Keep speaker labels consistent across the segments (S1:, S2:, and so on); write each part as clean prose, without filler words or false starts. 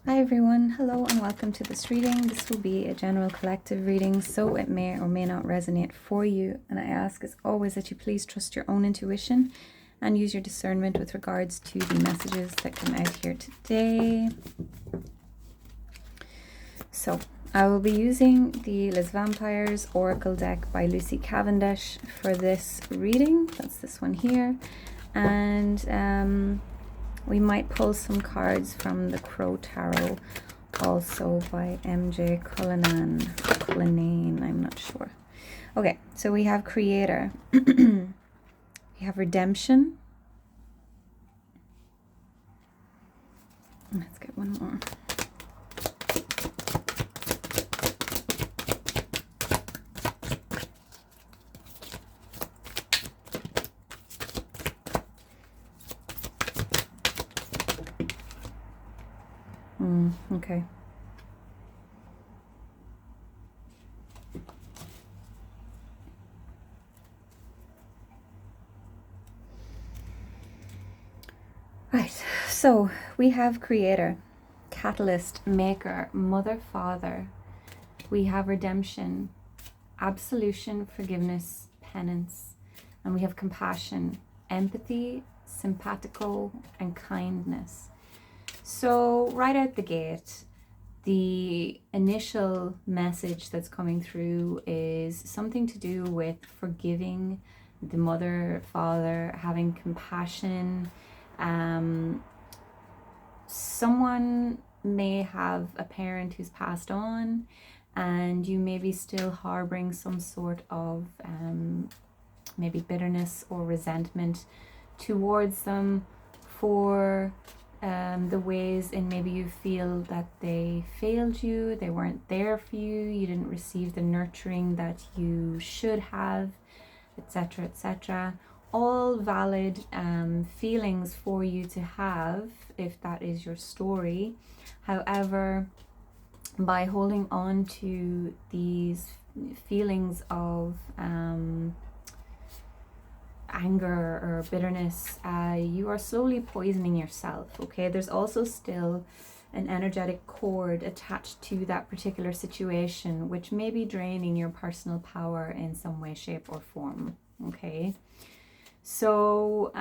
S1: Hi everyone, hello and welcome to this reading. This will be a general collective reading, so it may or may not resonate for you. And I ask as always that you please trust your own intuition and use your discernment with regards to the messages that come out here today. So I will be using the Les Vampires Oracle deck by Lucy Cavendish for this reading. That's this one here. And we might pull some cards from the Crow Tarot, also by MJ Cullinane, I'm not sure. Okay, so we have Creator. We have Redemption. Let's get one more. Okay. Right, so we have Creator, Catalyst, Maker, Mother, Father. We have Redemption, Absolution, Forgiveness, Penance. And we have Compassion, Empathy, Simpatico, and Kindness. So right out the gate, the initial message that's coming through is something to do with forgiving the mother, father, having compassion. Someone may have a parent who's passed on, and you may be still harboring some sort of maybe bitterness or resentment towards them for the ways in maybe you feel that they failed you, they weren't there for you, you didn't receive the nurturing that you should have, etc., etc. All valid feelings for you to have if that is your story. However, by holding on to these feelings of anger or bitterness, you are slowly poisoning yourself. Okay, there's also still an energetic cord attached to that particular situation, which may be draining your personal power in some way, shape, or form. Okay, so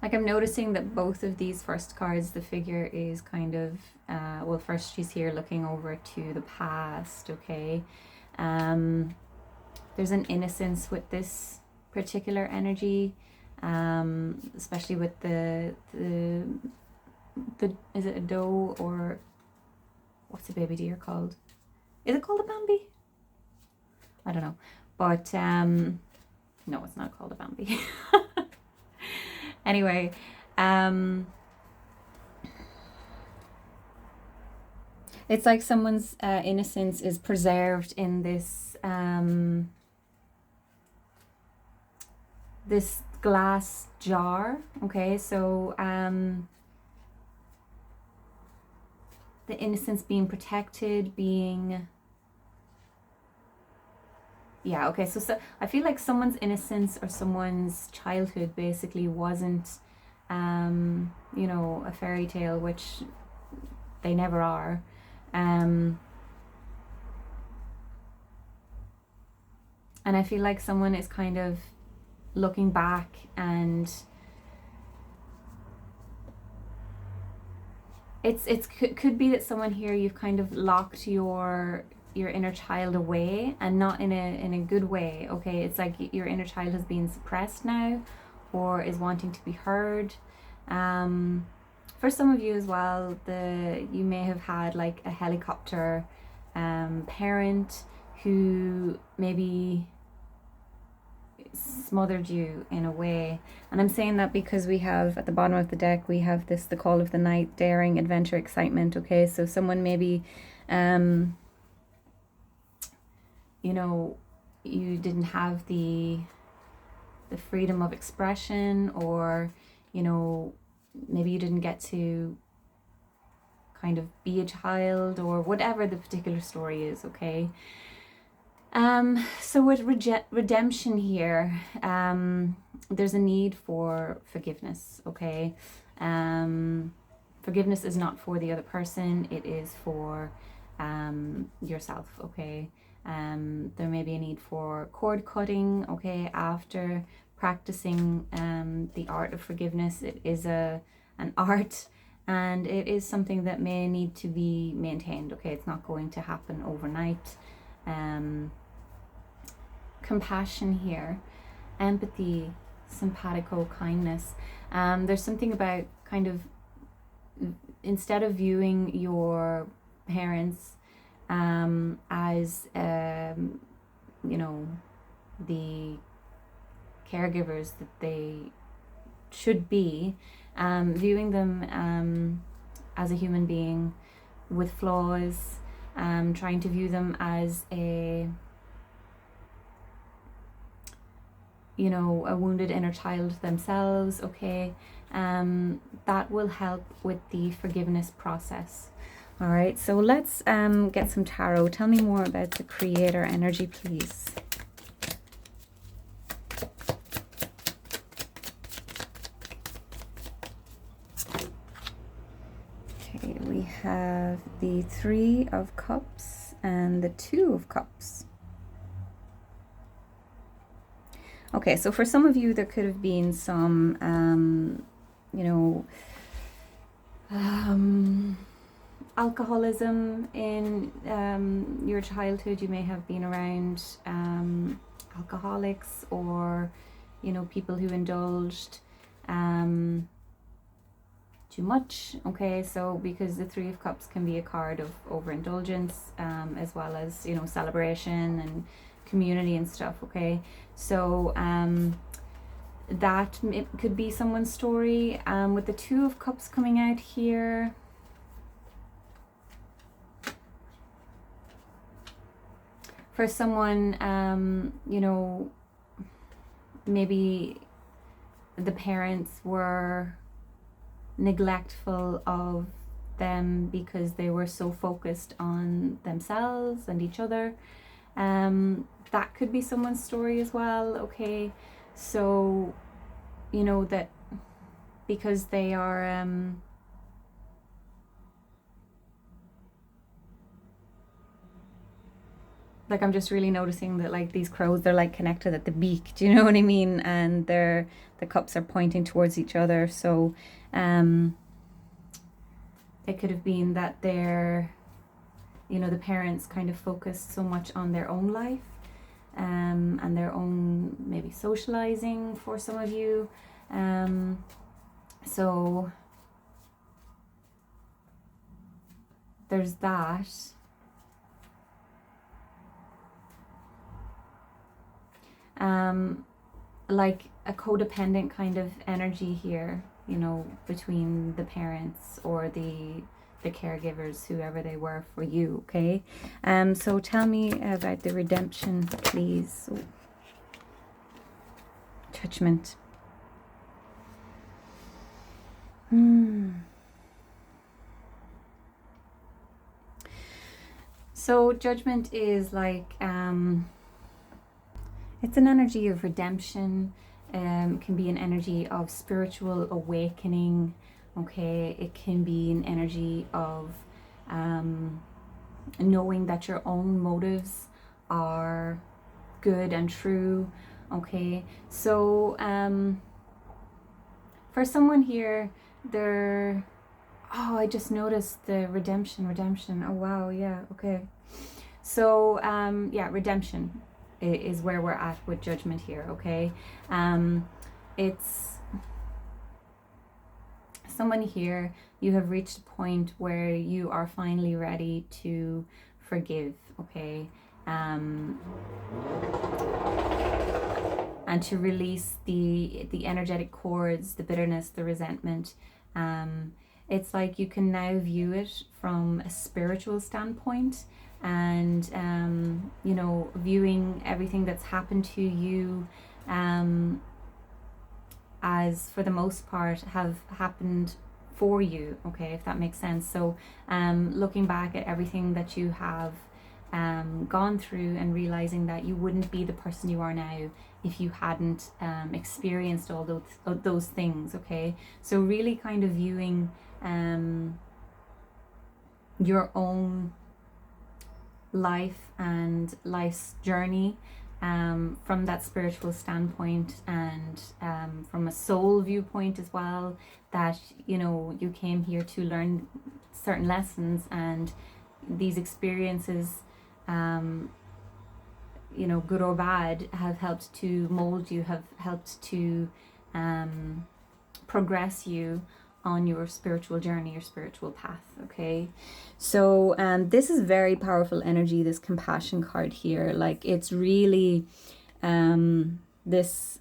S1: like I'm noticing that both of these first cards, the figure is kind of, well, first she's here looking over to the past, okay? There's an innocence with this particular energy, especially with the is it a doe or what's a baby deer called? Is it called a Bambi? I don't know, but no, it's not called a Bambi. Anyway, it's like someone's innocence is preserved in this this glass jar. Okay, so the innocence being protected, being, yeah, okay, so I feel like someone's innocence or someone's childhood basically wasn't you know, a fairy tale, which they never are. And I feel like someone is kind of looking back, and it could be that someone here, you've kind of locked your inner child away, and not in a good way. Okay, it's like your inner child has been suppressed now, or is wanting to be heard. For some of you as well, you may have had like a helicopter parent who maybe smothered you in a way. And I'm saying that because we have at the bottom of the deck, we have this, the call of the night, daring, adventure, excitement. Okay, so someone maybe you know, you didn't have the freedom of expression, or you know, maybe you didn't get to kind of be a child, or whatever the particular story is. Okay, so with redemption here, there's a need for forgiveness, okay? Forgiveness is not for the other person, it is for yourself, okay? There may be a need for cord cutting, okay, after practicing the art of forgiveness. It is an art, and it is something that may need to be maintained, okay? It's not going to happen overnight. Compassion here, empathy, simpatico, kindness. There's something about kind of, instead of viewing your parents as you know, the caregivers that they should be, viewing them as a human being with flaws, trying to view them as a, you know, a wounded inner child themselves, okay? That will help with the forgiveness process. All right, so let's get some tarot. Tell me more about the creator energy, please. Okay, we have the Three of Cups and the Two of Cups. Okay, so for some of you, there could have been some, you know, alcoholism in your childhood. You may have been around alcoholics, or, you know, people who indulged too much. Okay, so because the Three of Cups can be a card of overindulgence, as well as, you know, celebration and community and stuff, okay? So that it could be someone's story. With the Two of Cups coming out here, for someone, you know, maybe the parents were neglectful of them because they were so focused on themselves and each other. That could be someone's story as well, okay? So, you know, that because they are like, I'm just really noticing that, like, these crows, they're like connected at the beak, do you know what I mean? And the cups are pointing towards each other. So it could have been that they're, you know, the parents kind of focused so much on their own life, and their own maybe socializing for some of you. So there's that. Like a codependent kind of energy here, you know, between the parents or the caregivers, whoever they were for you, okay? So tell me about the redemption, please. Ooh. Judgment. So judgment is like, it's an energy of redemption. Can be an energy of spiritual awakening. Okay, it can be an energy of knowing that your own motives are good and true. Okay, so for someone here, they're, oh, I just noticed the redemption. Oh wow, yeah, okay. So yeah, redemption is where we're at with judgment here, okay? It's someone here, you have reached a point where you are finally ready to forgive, okay? And to release the energetic cords, the bitterness, the resentment. It's like you can now view it from a spiritual standpoint, and you know, viewing everything that's happened to you as, for the most part, have happened for you, okay, if that makes sense. So looking back at everything that you have gone through, and realizing that you wouldn't be the person you are now if you hadn't experienced all those things. Okay, so really kind of viewing your own life and life's journey from that spiritual standpoint, and from a soul viewpoint as well, that you came here to learn certain lessons, and these experiences, good or bad, have helped to mold you, have helped to progress you on your spiritual journey, your spiritual path. Okay, so this is very powerful energy, this compassion card here. Like, it's really this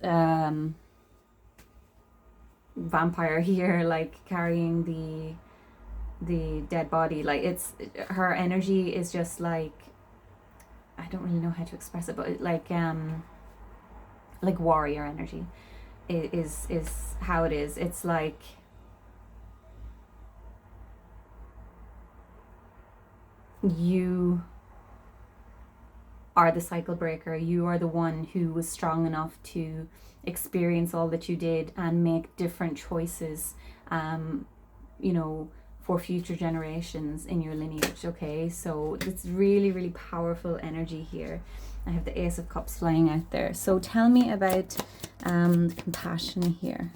S1: vampire here, like carrying the dead body. Like, it's her energy is just like, I don't really know how to express it, but like warrior energy is how it is. It's like, you are the cycle breaker. You are the one who was strong enough to experience all that you did and make different choices, for future generations in your lineage. Okay, so it's really, really powerful energy here. I have the Ace of Cups flying out there. So tell me about compassion here.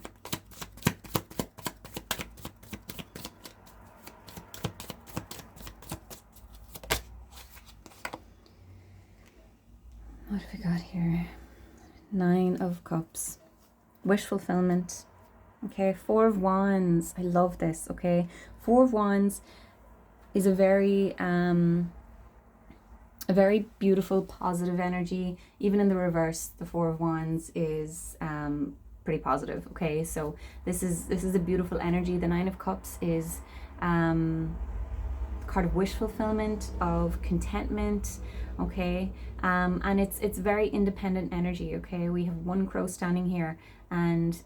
S1: What have we got here? 9 of Cups. Wish fulfillment. Okay, 4 of Wands. I love this. Okay, 4 of Wands is a very beautiful, positive energy. Even in the reverse, the 4 of Wands is pretty positive. Okay, so this is a beautiful energy. The 9 of Cups is card of wish fulfillment, of contentment. Okay, and it's very independent energy. Okay, we have one crow standing here, and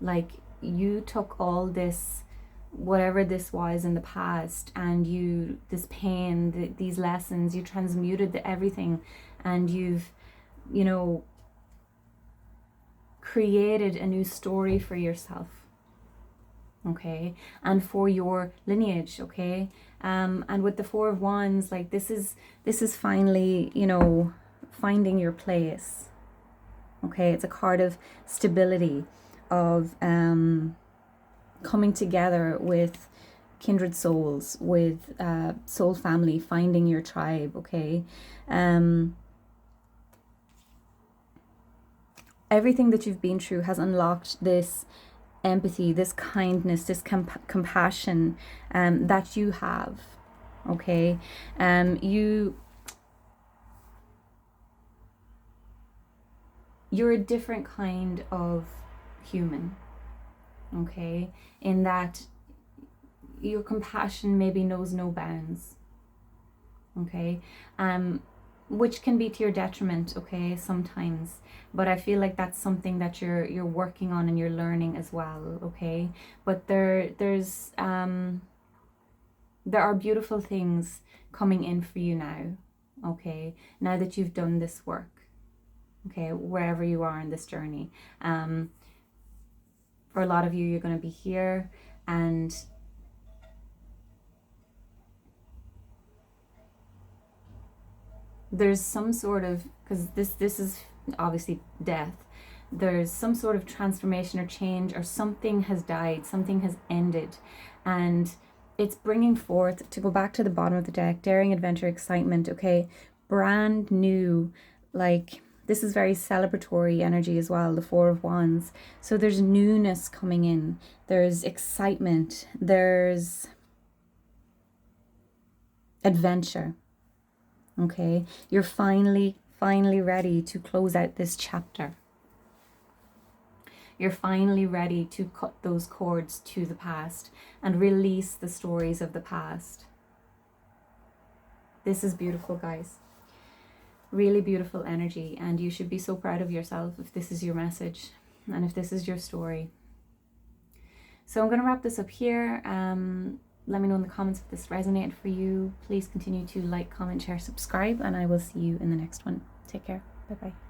S1: like, you took all this, whatever this was in the past, and this pain, these lessons, you transmuted everything, and you've created a new story for yourself. Okay, and for your lineage. Okay, and with the 4 of Wands, like, this is finally finding your place. Okay, it's a card of stability, of coming together with kindred souls, with soul family, finding your tribe. Okay, everything that you've been through has unlocked this empathy, this kindness, this compassion that you have. Okay, you're a different kind of human. Okay, in that your compassion maybe knows no bounds. Okay, which can be to your detriment, okay, sometimes, but I feel like that's something that you're working on and you're learning as well. Okay, but there's there are beautiful things coming in for you now. Okay, now that you've done this work. Okay, wherever you are in this journey, for a lot of you, you're going to be here, and there's some sort of, because this is obviously death, there's some sort of transformation or change, or something has died, something has ended, and it's bringing forth, to go back to the bottom of the deck, daring, adventure, excitement. Okay, brand new, like, this is very celebratory energy as well, the 4 of Wands. So there's newness coming in, there's excitement, there's adventure. Okay, you're finally ready to close out this chapter. You're finally ready to cut those cords to the past and release the stories of the past. This is beautiful, guys. Really beautiful energy, and you should be so proud of yourself if this is your message and if this is your story. So I'm going to wrap this up here. let me know in the comments if this resonated for you. Please continue to like, comment, share, subscribe, and I will see you in the next one. Take care. Bye bye.